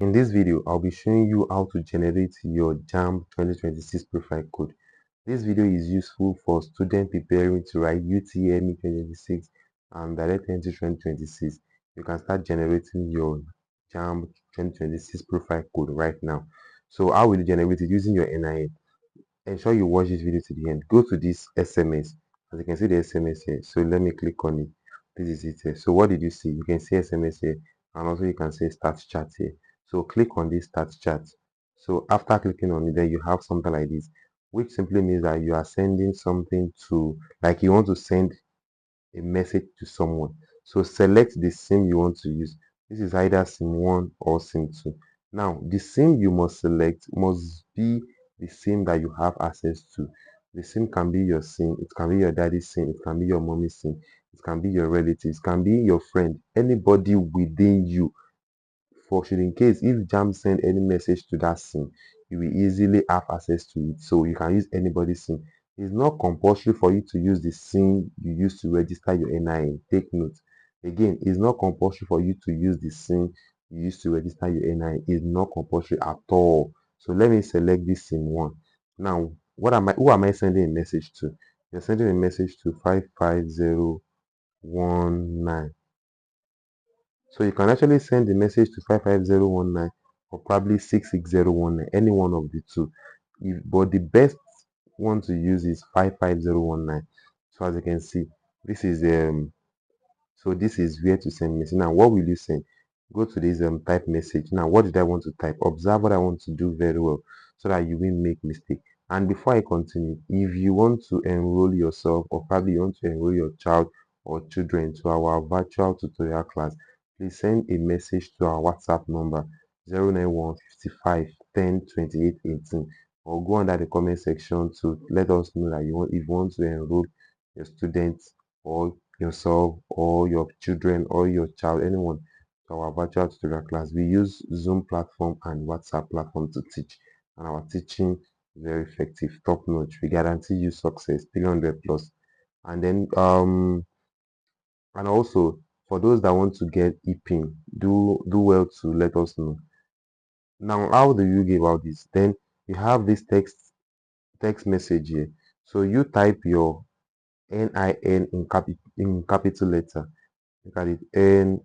In this video, I'll be showing you how to generate your JAMB 2026 profile code. This video is useful for students preparing to write UTME 2026 and Direct Entry 2026. You can start generating your JAMB 2026 profile code right now. So how will you generate it? Using your NIN. Ensure you watch this video to the end. Go to this SMS. As you can see the SMS here. So let me click on it. This is it here. So what did you see? You can see SMS here, and also you can see start chat here. So click on this start chat. So after clicking on it, then you have something like this, which simply means that you are sending something to, like you want to send a message to someone. So select the SIM you want to use. This is either SIM 1 or SIM 2. Now, the SIM you must select must be the SIM that you have access to. The SIM can be your SIM, it can be your daddy's SIM, it can be your mommy's SIM, it can be your relatives, it can be your friend, anybody within you. For should in case if JAMB send any message to that SIM, you will easily have access to it. So you can use anybody's SIM. It's not compulsory for you to use the SIM you use to register your NIN. Take note. Again, it's not compulsory for you to use the SIM you use to register your NIN. It's not compulsory at all. So let me select this SIM one. Now, who am I sending a message to? You're sending a message to 55019. So you can actually send the message to 55019 or probably 66019, any one of the two. But the best one to use is 55019. So as you can see, this is this is where to send message. Now what will you send? Go to this type message. Now what did I want to type? Observe what I want to do very well so that you won't make mistake. And before I continue, if you want to enroll yourself or probably you want to enroll your child or children to our virtual tutorial class, please send a message to our WhatsApp number 091 55 10 28 18, or go under the comment section to let us know that if you want to enroll your students or yourself or your children or your child, anyone, to our virtual tutorial class. We use Zoom platform and WhatsApp platform to teach, and our teaching is very effective, top notch. We guarantee you success, 300 plus. And then and also for those that want to get EPIN, do well to let us know. Now, how do you give out this? Then you have this text message here. So you type your NIN in capital letter. Look at it, NIN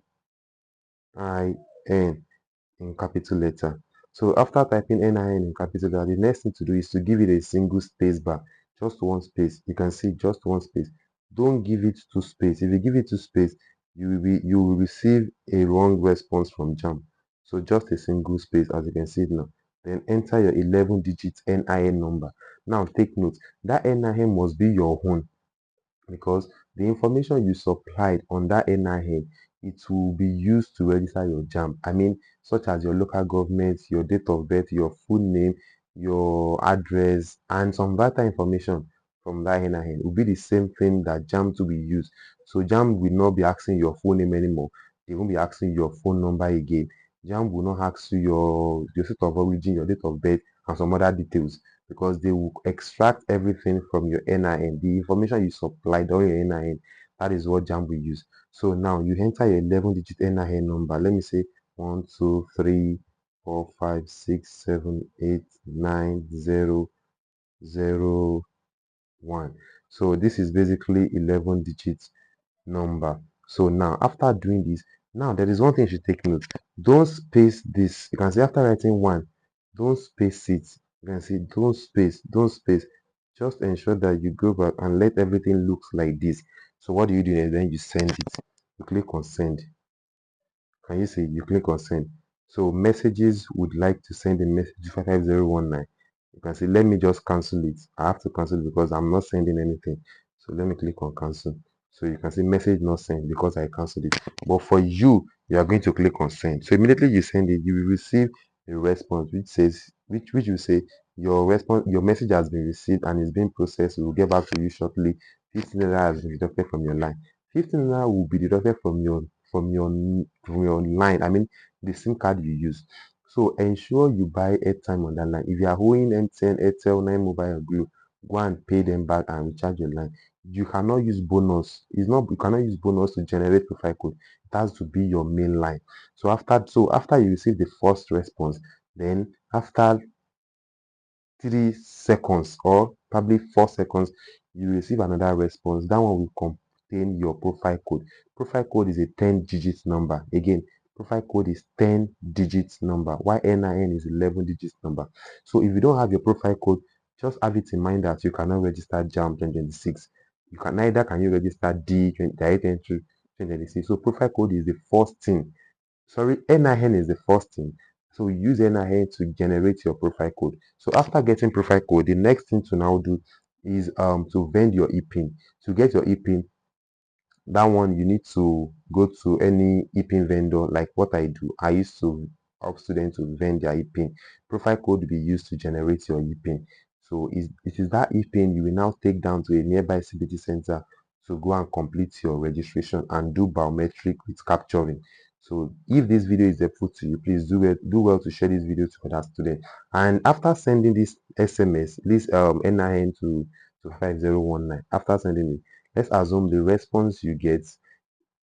in capital letter. So after typing NIN in capital letter, the next thing to do is to give it a single space bar, just one space. You can see just one space. Don't give it two space. If you give it two space, you will receive a wrong response from JAMB. So just a single space, as you can see it now. Then enter your 11-digit NIN number. Now take note, that NIN must be your own, because the information you supplied on that NIN, it will be used to register your JAMB. I mean, such as your local government, your date of birth, your full name, your address, and some vital information from that NIN will be the same thing that JAMB to be used. So JAMB will not be asking your full name anymore. They won't be asking your phone number again. JAMB will not ask you your state of origin, your date of birth, and some other details, because they will extract everything from your NIN. The information you supplied on your NIN, that is what JAMB will use. So now you enter your 11-digit NIN number. Let me say 1 2 3 4 5 6 7 8 9 0 0 1. So this is basically 11 digits number. So now after doing this, now there is one thing you should take note. Don't space this. You can see after writing 1, don't space it. You can see don't space. Just ensure that you go back and let everything look like this. So what do? And then you send it. You click on send. Can you see? You click on send. So messages would like to send a message to 55019. You can see, let me just cancel it. I have to cancel it because I'm not sending anything. So let me click on cancel. So you can see message not sent because I canceled it. But for you, you are going to click on send. So immediately you send it, you will receive a response which says, which will say your message has been received and is being processed. We will get back to you shortly. 15 naira has been deducted from your line. 15 naira will be deducted from your line. I mean the SIM card you use. So ensure you buy airtime on that line. If you are owing MTN, Airtel, 9 Mobile, or Glo, go and pay them back and recharge your line. you cannot use bonus. It's not, you cannot use bonus to generate profile code. It has to be your main line. So after you receive the first response, then after 3 seconds or probably 4 seconds, you receive another response. That one will contain your profile code. Profile code is a 10-digit number. Again, profile code is 10 digits number, while NIN is 11 digits number. So if you don't have your profile code, just have it in mind that you cannot register JAMB 2026. You can neither can you register Direct Entry 2026. So profile code is the first thing. Sorry, NIN is the first thing. So you use NIN to generate your profile code. So after getting profile code, the next thing to now do is to vend your ePIN. To get your ePIN, that one you need to go to any ePIN vendor. Like what I do, I used to help students to vend their ePIN. Profile code will be used to generate your ePIN. So it is that ePIN you will now take down to a nearby CBT center to go and complete your registration and do biometric with capturing. So if this video is helpful to you, please do well to share this video to other students. And after sending this SMS, this NIN to 5019, after sending it, let's assume the response you get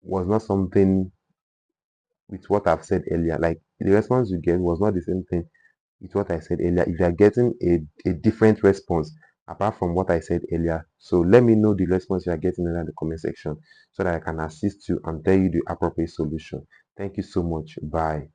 was not something with what I've said earlier. Like the response you get was not the same thing with what I said earlier. If you are getting a different response apart from what I said earlier, so let me know the response you are getting in the comment section so that I can assist you and tell you the appropriate solution. Thank you so much. Bye.